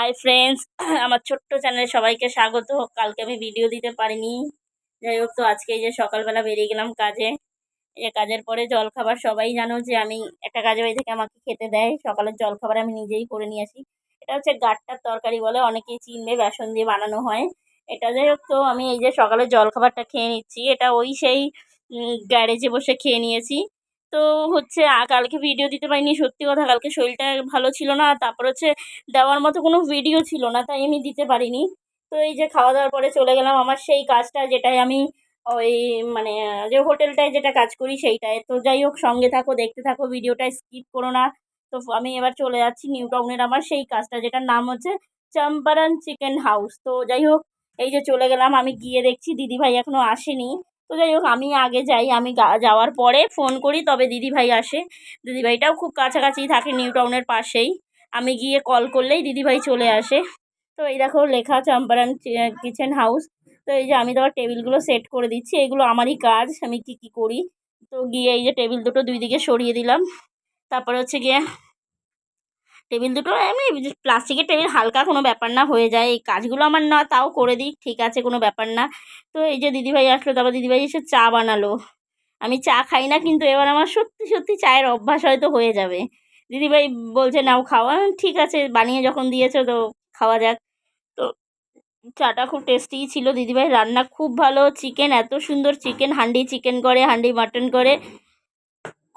Hi friends, আমার ছোট্ট চ্যানেলে সবাইকে স্বাগত। কালকে আমি ভিডিও দিতে পারিনি। যাই হোক, তো আজকে এই যে সকালবেলা বেরিয়ে গেলাম কাজে। এই কাজের পরে জলখাবার সবাই জানো যে আমি একটা কাজে বাড়ি থেকে আমাকে খেতে দেয়। সকালের জলখাবার আমি নিজেই করে নিয়ে আসি। এটা হচ্ছে গাট্টার তরকারি বলে, অনেকেই চিনবে, বেসন দিয়ে বানানো হয় এটা। যাই হোক, তো আমি এই যে সকালের জলখাবারটা খেয়ে নিচ্ছি। এটা ওই সেই গ্যারেজে বসে খেয়ে নিয়েছি। তো হচ্ছে কালকে ভিডিও দিতে পারিনি, সত্যি কথা। কালকে শরীরটা ভালো ছিল না, তারপর হচ্ছে দেওয়ার মতো কোনো ভিডিও ছিল না, তাই আমি দিতে পারিনি। তো এই যে খাওয়া দাওয়ার পরে চলে গেলাম আমার সেই কাজটা, যেটাই আমি ওই মানে যে হোটেলটায় যেটা কাজ করি সেইটায়। তো যাই হোক, সঙ্গে থাকো, দেখতে থাকো, ভিডিওটা স্কিপ করো না। তো আমি এবার চলে যাচ্ছি নিউ টাউনের আমার সেই কাজটা, যেটার নাম হচ্ছে চম্পারন চিকেন হাউস। তো যাই হোক, এই যে চলে গেলাম। আমি গিয়ে দেখছি দিদিভাই এখনও আসেনি। তো যাই হোক, আমি আগে যাই, আমি যাওয়ার পরে ফোন করি, তবে দিদিভাই আসে। দিদিভাইটাও খুব কাছাকাছি থাকে, নিউ টাউনের পাশেই। আমি গিয়ে কল করলেই দিদিভাই চলে আসে। তো এই দেখো লেখা চম্পারন কিচেন হাউস। তো এই যে আমি তো টেবিলগুলো সেট করে দিচ্ছি, এগুলো আমারই কাজ, আমি কি করি। তো গিয়ে এই যে টেবিল দুটো দুই দিকে সরিয়ে দিলাম। তারপরে হচ্ছে গিয়ে টেবিল দুটো এমনি প্লাস্টিকের টেবিল, হালকা কোনো ব্যাপার না, হয়ে যায়। এই কাজগুলো আমার না, তাও করে দিই, ঠিক আছে, কোনো ব্যাপার না। তো এই যে দিদিভাই আসলো, তারপর দিদিভাই এসে চা বানালো। আমি চা খাই না, কিন্তু এবার আমার সত্যি সত্যি চায়ের অভ্যাস হয়তো হয়ে যাবে। দিদিভাই বলছে নাও খাওয়া, ঠিক আছে, বানিয়ে যখন দিয়েছো তো খাওয়া যাক। তো চাটা খুব টেস্টি ছিল। দিদিভাই রান্না খুব ভালো। চিকেন, এত সুন্দর চিকেন, হান্ডি চিকেন করে, হান্ডি মাটন করে,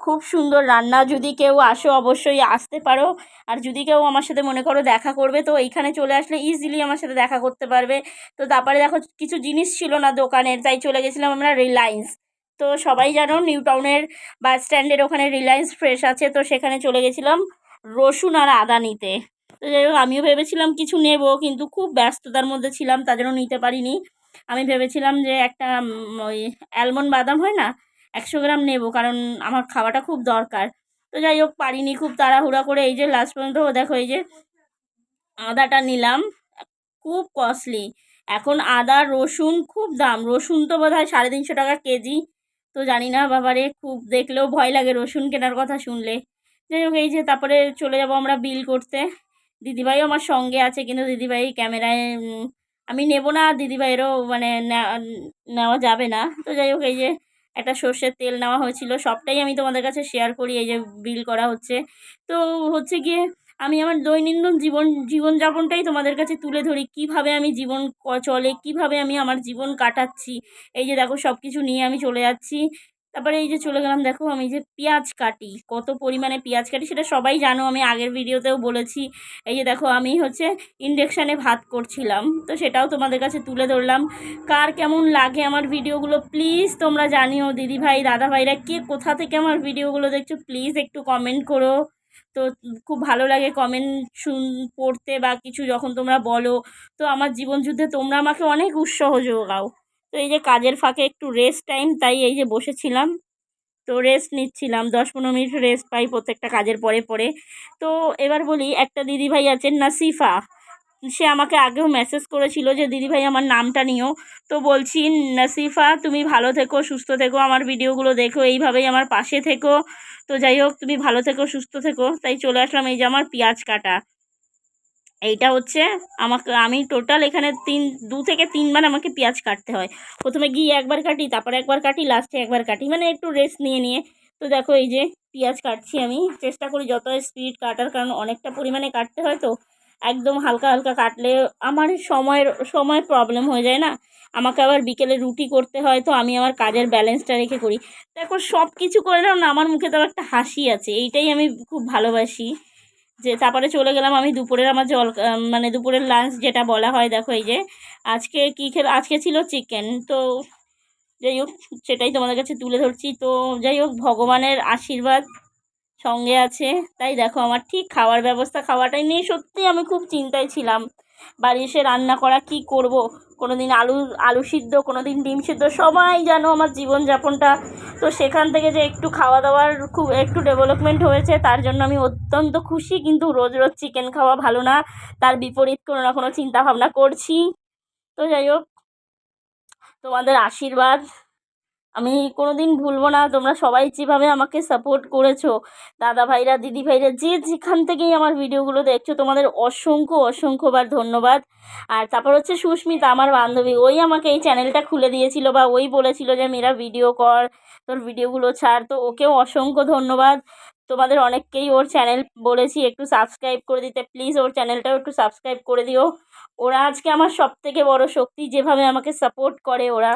খুব সুন্দর রান্না। যদি কেউ আসো অবশ্যই আসতে পারো। আর যদি কেউ আমার সাথে মনে করো দেখা করবে, তো এইখানে চলে আসলে ইজিলি আমার সাথে দেখা করতে পারবে। তো তারপরে দেখো কিছু জিনিস ছিল না দোকানের, তাই চলে গেছিলাম আমরা রিলায়েন্স। তো সবাই জানো নিউ টাউনের বাস স্ট্যান্ডের ওখানে রিলায়েন্স ফ্রেশ আছে, তো সেখানে চলে গেছিলাম রসুন আর আদা নিতে। তো যাই হোক, আমিও ভেবেছিলাম কিছু নেব, কিন্তু খুব ব্যস্ততার মধ্যে ছিলাম, তার জন্য নিতে পারিনি। আমি ভেবেছিলাম যে একটা ওই অ্যালমন্ড বাদাম হয় না, 100 গ্রাম নেব, কারণ আমার খাওয়াটা খুব দরকার। তো যাই হোক, পারিনি, খুব তাড়াহুড়া করে এই যে লাস্ট পর্যন্ত দেখো এই যে আদাটা নিলাম। খুব কস্টলি এখন আদা রসুন, খুব দাম। রসুন তো বোধ হয় 350 টাকা কেজি। তো জানি না বাবারে, খুব দেখলেও ভয় লাগে রসুন কেনার কথা শুনলে। যাই হোক, এই যে তারপরে চলে যাব আমরা বিল করতে। দিদিভাইও আমার সঙ্গে আছে, কিন্তু দিদিভাই ক্যামেরায় আমি নেব না, দিদিভাইয়েরও মানে নেওয়া যাবে না। তো যাই হোক, এই যে একটা সর্ষের তেল নেওয়া হয়েছিল, সবটাই আমি তোমাদের কাছে শেয়ার করি। এই যে বিল করা হচ্ছে। তো হচ্ছে গিয়ে আমি আমার দৈনন্দিন জীবনযাপনটাই তোমাদের কাছে তুলে ধরি, কিভাবে আমি জীবন চলে, কিভাবে আমি আমার জীবন কাটাচ্ছি। এই যে দেখো সব কিছু নিয়ে আমি চলে যাচ্ছি। তারপরে এই যে চলে গেলাম, দেখো আমি যে পেঁয়াজ কাটি, কত পরিমাণে পেঁয়াজ কাটি সেটা সবাই জানো, আমি আগের ভিডিওতেও বলেছি। এই যে দেখো আমি হচ্ছে ইন্ডাকশানে ভাত করছিলাম, তো সেটাও তোমাদের কাছে তুলে ধরলাম। কার কেমন লাগে আমার ভিডিওগুলো প্লিজ তোমরা জানিও। দিদিভাই দাদাভাইরা কে কোথা থেকে আমার ভিডিওগুলো দেখছো প্লিজ একটু কমেন্ট করো। তো খুব ভালো লাগে কমেন্ট পড়তে, বা কিছু যখন তোমরা বলো, তো আমার জীবনযুদ্ধে তোমরা আমাকে অনেক উৎসাহ যোগাও। তো এই যে কাজের ফাঁকে একটু রেস্ট টাইম, তাই এই যে বসেছিলাম, তো রেস্ট নিচ্ছিলাম। 10-15 মিনিট রেস্ট পাই প্রত্যেকটা কাজের পরে পরে। তো এবার বলি, একটা দিদিভাই আছেন নাসিফা, সে আমাকে আগেও মেসেজ করেছিল যে দিদিভাই আমার নামটা নিও। তো বলছি নাসিফা, তুমি ভালো থেকো, সুস্থ থেকো, আমার ভিডিওগুলো দেখো, এইভাবেই আমার পাশে থেকো। তো যাই হোক, তুমি ভালো থেকো, সুস্থ থেকো। তাই চলে আসলাম। এই যে আমার পেঁয়াজ কাটা, এইটা হচ্ছে আমি টোটাল এখানে 2 থেকে 3 বার আমাকে পেঁয়াজ কাটতে হয়। প্রথমে গিয়ে একবার কাটি, তারপর একবার কাটি, লাস্টে একবার কাটি, মানে একটু রেস্ট নিয়ে নিয়ে। তো দেখো এই যে পেঁয়াজ কাটছি, আমি চেষ্টা করি যত স্পিড কাটার, কারণ অনেকটা পরিমাণে কাটতে হয়। তো একদম হালকা হালকা কাটলে আমার সময় প্রবলেম হয়ে যায় না। আমাকে আবার বিকেলে রুটি করতে হয়, তো আমি আমার কাজের ব্যালেন্সটা রেখে করি। দেখো সব কিছু করলেও না আমার মুখে তো একটা হাসি আছে, এইটাই আমি খুব ভালোবাসি। যে তারপরে চলে গেলাম আমি দুপুরের আমার মানে দুপুরের লাঞ্চ যেটা বলা হয়। দেখো এই যে আজকে কী আজকে ছিল চিকেন। তো যাই হোক, সেটাই তোমাদের কাছে তুলে ধরছি। তো যাই হোক, ভগবানের আশীর্বাদ সঙ্গে আছে, তাই দেখো আমার ঠিক খাওয়ার ব্যবস্থা, খাওয়াটাই নিয়ে সত্যি আমি খুব চিন্তায় ছিলাম। বাড়ি এসে রান্না করা, কি করব। কোনো দিন আলু সিদ্ধ, কোনো দিন ডিম সিদ্ধ, সবাই জানো আমার জীবনযাপনটা। তো সেখান থেকে যে একটু খাওয়া দাওয়ার খুব একটু ডেভেলপমেন্ট হয়েছে, তার জন্য আমি অত্যন্ত খুশি। কিন্তু রোজ রোজ চিকেন খাওয়া ভালো না, তার বিপরীত কোনো না কোনো চিন্তা ভাবনা করছি। তো যাই হোক, তোমাদের আশীর্বাদ আমি কোনোদিন ভুলবো না, তোমরা সবাই যেভাবে আমাকে সাপোর্ট করেছো, দাদা ভাইরা দিদি ভাইরা যে যেখান থেকেই আমার ভিডিওগুলো দেখছো, তোমাদের অসংখ্য অসংখ্যবার ধন্যবাদ। আর তারপর হচ্ছে সুস্মিতা, আমার বান্ধবী, ওই আমাকে এই চ্যানেলটা খুলে দিয়েছিল, বা ওই বলেছিল যে মেয়েরা ভিডিও কর, তোর ভিডিওগুলো ছাড়, তো ওকেও অসংখ্য ধন্যবাদ। তোমাদের অনেককেই ওর চ্যানেল বলেছি একটু সাবস্ক্রাইব করে দিতে, প্লিজ ওর চ্যানেলটাও একটু সাবস্ক্রাইব করে দিও। ওরা আজকে আমার সবথেকে বড় শক্তি, যেভাবে আমাকে সাপোর্ট করে ওরা।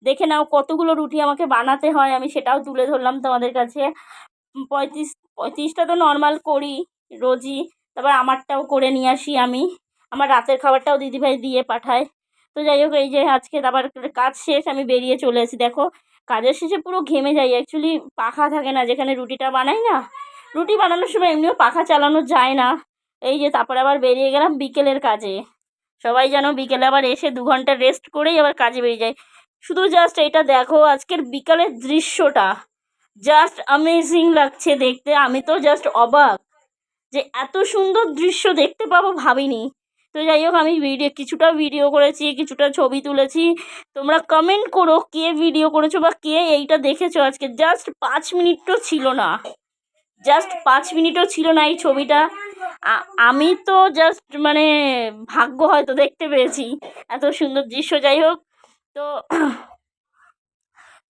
দেখে নাও কতগুলো রুটি আমাকে বানাতে হয়, আমি সেটাও তুলে ধরলাম তোমাদের কাছে। 35টা তো নর্মাল করি রোজই, তারপর আমারটাও করে নিয়ে আসি আমি, আমার রাতের খাবারটাও দিদিভাই দিয়ে পাঠায়। তো যাই হোক, এই যে আজকে আবার কাজ শেষ, আমি বেরিয়ে চলে এসেছি। দেখো কাজের শেষে পুরো ঘেমে যাই, অ্যাকচুয়ালি পাখা থাকে না যেখানে রুটিটা বানাই না, রুটি বানানোর সময় এমনিও পাখা চালানো যায় না। এই যে তারপরে আবার বেরিয়ে গেলাম বিকেলের কাজে। সবাই যেন বিকেলে আবার এসে 2 ঘন্টা রেস্ট করেই আবার কাজে বেরিয়ে যায়। শুধু জাস্ট এটা দেখো, আজকের বিকালের দৃশ্যটা জাস্ট অ্যামেজিং লাগছে দেখতে। আমি তো জাস্ট অবাক যে এত সুন্দর দৃশ্য দেখতে পাবো ভাবিনি। তো যাই হোক, আমি কিছুটা ভিডিও করেছি, কিছুটা ছবি তুলেছি। তোমরা কমেন্ট করো কে ভিডিও করেছো বা কে এইটা দেখেছো আজকে। জাস্ট 5 মিনিটও ছিল না, জাস্ট 5 মিনিটও ছিল না এই ছবিটা। আমি তো জাস্ট মানে ভাগ্য হয়তো দেখতে পেয়েছি এত সুন্দর দৃশ্য। যাই হোক, তো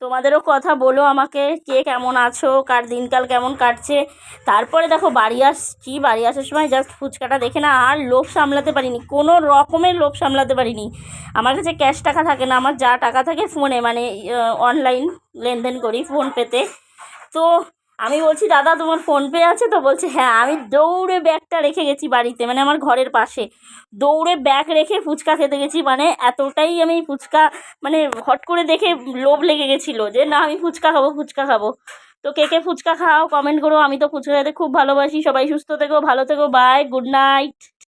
তোমাদেরও কথা বলো আমাকে, কে কেমন আছো, কার দিনকাল কেমন কাটছে। তারপরে দেখো বাড়ি আসছি, বাড়ি আসার সময় জাস্ট ফুচকাটা দেখে না আর লোভ সামলাতে পারিনি, কোনো রকমের লোভ সামলাতে পারিনি। আমার কাছে ক্যাশ টাকা থাকে না, আমার যা টাকা থাকে ফোনে, মানে অনলাইন লেনদেন করি ফোনপেতে। তো আমি বলছি, দাদা তোমার ফোনপে আছে তো? বলছে হ্যাঁ। আমি দৌড়ে ব্যাগটা রেখে গেছি বাড়িতে, মানে আমার ঘরের পাশে, দৌড়ে ব্যাগ রেখে ফুচকা খেতে গেছি। মানে এতটাই আমি ফুচকা, মানে হট করে দেখে লোভ লেগে গেছিলো যে না আমি ফুচকা খাবো, ফুচকা খাবো। তো কে কে ফুচকা খাও কমেন্ট করো, আমি তো ফুচকা খেতে খুব ভালোবাসি। সবাই সুস্থ থেকো, ভালো থেকো, বাই, গুড নাইট।